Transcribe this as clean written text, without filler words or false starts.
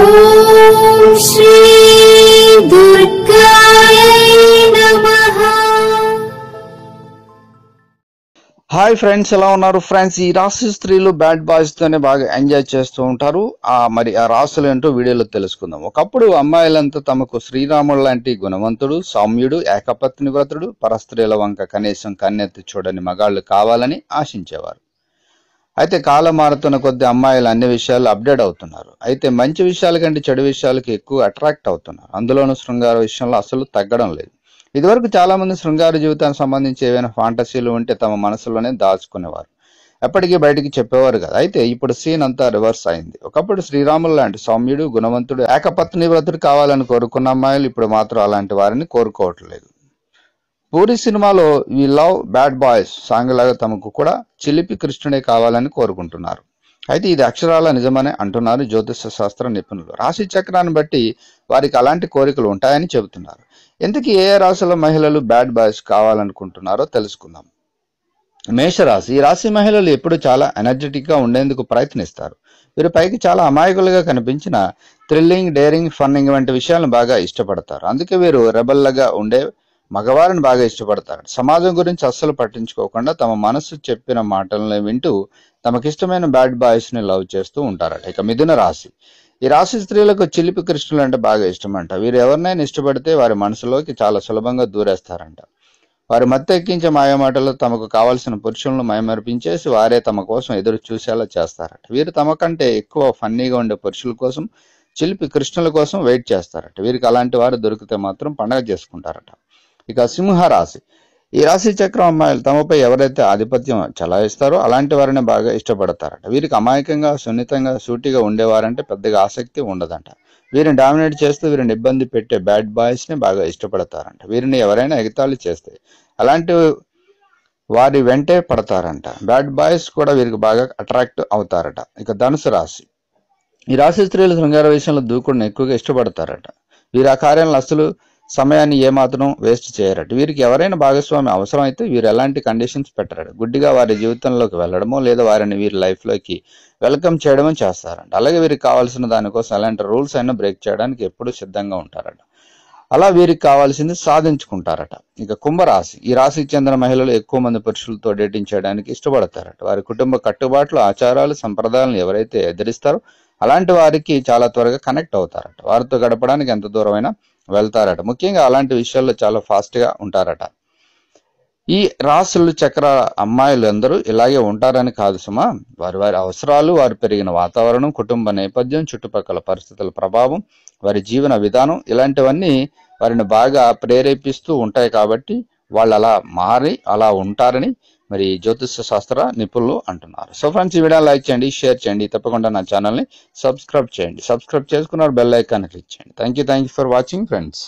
ఓం శ్రీ దుర్గాయ నమః. Hi friends, ఎలా ఉన్నారు ఫ్రెండ్స్? ఈ రాశి స్త్రీలు బ్యాడ్ బాయ్స్ తోనే బాగా ఎంజాయ్ చేస్తూ ఉంటారు. మరి ఆ రాశులు ఏంటో వీడియోలో తెలుసుకుందాం. ఒకప్పుడు అమ్మాయిలంతా తమకు శ్రీరాముడు లాంటి గుణవంతుడు, సౌమ్యుడు, ఏకపత్ని వ్రతుడు, పరస్త్రీల వంక కనీసం కన్నెత్తి చూడని మగాళ్లు కావాలని ఆశించేవారు. అయితే కాలం మారుతున్న కొద్ది అమ్మాయిలు అన్ని విషయాలు అప్డేట్ అవుతున్నారు. అయితే మంచి విషయాల కంటే చెడు విషయాలకి ఎక్కువ అట్రాక్ట్ అవుతున్నారు. అందులోనూ శృంగార విషయంలో అసలు తగ్గడం లేదు. ఇదివరకు చాలా మంది శృంగార జీవితానికి సంబంధించి ఏవైనా ఫాంటసీలు ఉంటే తమ మనసులోనే దాచుకునేవారు, ఎప్పటికీ బయటికి చెప్పేవారు కదా. అయితే ఇప్పుడు సీన్ అంతా రివర్స్ అయింది. ఒకప్పుడు శ్రీరాములు లాంటి సౌమ్యుడు, గుణవంతుడు, ఏకపత్ని వ్రతుడు కావాలని కోరుకున్న అమ్మాయిలు ఇప్పుడు మాత్రం అలాంటి వారిని కోరుకోవట్లేదు. పూరి సినిమాలో we love bad boys song లాగా తమకు కూడా చిలిపి కృష్ణుడే కావాలని కోరుకుంటున్నారు. అయితే ఇది అక్షరాల నిజమని అంటున్నారు జ్యోతిష శాస్త్ర నిపుణులు. రాశి చక్రాన్ని బట్టి వారికి అలాంటి కోరికలు ఉంటాయని చెబుతున్నారు. ఇంతకీ ఏ రాశుల మహిళలు బ్యాడ్ బాయ్స్ కావాలనుకుంటున్నారో తెలుసుకుందాం. మేషరాశి. ఈ రాశి మహిళలు ఎప్పుడు చాలా ఎనర్జెటిక్ గా ఉండేందుకు ప్రయత్నిస్తారు. వీరు పైకి చాలా అమాయకులుగా కనిపించిన థ్రిల్లింగ్, డేరింగ్, ఫన్నింగ్ వంటి విషయాలను బాగా ఇష్టపడతారు. అందుకే వీరు రెబల్గా ఉండే మగవారిని బాగా ఇష్టపడతారు. సమాజం గురించి అస్సలు పట్టించుకోకుండా తమ మనసు చెప్పిన మాటలను వింటూ తమకిష్టమైన బ్యాడ్ బాయ్స్ ని లవ్ చేస్తూ ఉంటారట. ఇక మిథున రాశి. ఈ రాశి స్త్రీలకు చిలిపి కృష్ణులు అంటే బాగా ఇష్టమంట. వీరు ఎవరినైనా ఇష్టపడితే వారి మనసులోకి చాలా సులభంగా దూరేస్తారంట. వారి మత్తు ఎక్కించే మాయమాటలు తమకు కావలసిన పురుషులను మైమరిపించేసి వారే తమ కోసం ఎదురు చూసేలా చేస్తారట. వీరు తమ కంటే ఎక్కువ ఫన్నీగా ఉండే పురుషుల కోసం, చిలిపి కృష్ణుల కోసం వెయిట్ చేస్తారట. వీరికి అలాంటి వారు దొరికితే మాత్రం పండగ చేసుకుంటారట. ఇక సింహరాశి. ఈ రాశి చక్రం అమ్మాయిలు తమపై ఎవరైతే ఆధిపత్యం చలాయిస్తారో అలాంటి వారిని బాగా ఇష్టపడతారట. వీరికి అమాయకంగా, సున్నితంగా, సూటిగా ఉండేవారంటే పెద్దగా ఆసక్తి ఉండదంట. వీరిని డామినేట్ చేస్తూ వీరిని ఇబ్బంది పెట్టే బ్యాడ్ బాయ్స్ ని బాగా ఇష్టపడతారంట. వీరిని ఎవరైనా ఎగతాళి చేస్తే అలాంటి వారి వెంటే పడతారంట. బ్యాడ్ బాయ్స్ కూడా వీరికి బాగా అట్రాక్ట్ అవుతారట. ఇక ధనుసు రాశి. ఈ రాశి స్త్రీలు శృంగార విషయంలో దూకుడును ఎక్కువగా ఇష్టపడతారట. వీరు ఆ కార్యాలను అసలు సమయాన్ని ఏమాత్రం వేస్ట్ చేయరట. వీరికి ఎవరైనా భాగస్వామి అవసరం అయితే వీరు ఎలాంటి కండిషన్స్ పెట్టరట. గుడ్డిగా వారి జీవితంలోకి వెళ్ళడమో లేదా వారిని వీరి లైఫ్లోకి వెల్కమ్ చేయడమో చేస్తారంట. అలాగే వీరికి కావాల్సిన దానికోసం ఎలాంటి రూల్స్ అయినా బ్రేక్ చేయడానికి ఎప్పుడూ సిద్ధంగా ఉంటారట. అలా వీరికి కావాల్సింది సాధించుకుంటారట. ఇక కుంభరాశి. ఈ రాశికి చెందిన మహిళలు ఎక్కువ మంది పురుషులతో డేటింగ్ చేయడానికి ఇష్టపడతారట. వారి కుటుంబ కట్టుబాట్లు, ఆచారాలు, సంప్రదాయాలను ఎవరైతే ఎదిరిస్తారో అలాంటి వారికి చాలా త్వరగా కనెక్ట్ అవుతారట. వారితో గడపడానికి ఎంత దూరమైనా వెళ్తారట. ముఖ్యంగా అలాంటి విషయాల్లో చాలా ఫాస్ట్ గా ఉంటారట. ఈ రాశులు చక్ర అమ్మాయిలు అందరూ ఇలాగే ఉంటారని కాదు సుమా. వారి వారి అవసరాలు, వారు పెరిగిన వాతావరణం, కుటుంబ నేపథ్యం, చుట్టుపక్కల పరిస్థితుల ప్రభావం, వారి జీవన విధానం ఇలాంటివన్నీ వారిని బాగా ప్రేరేపిస్తూ ఉంటాయి. కాబట్టి వాళ్ళు అలా మారి అలా ఉంటారని మరి జ్యోతిష శాస్త్ర నిపుణులు అంటున్నారు. సో ఫ్రెండ్స్, ఈ వీడియో లైక్ చేయండి, షేర్ చేయండి, తప్పకుండా నా ఛానల్ని సబ్స్క్రైబ్ చేయండి. సబ్స్క్రైబ్ చేసుకున్నారు బెల్ ఐకాన్ క్లిక్ చేయండి. Thank you for watching friends.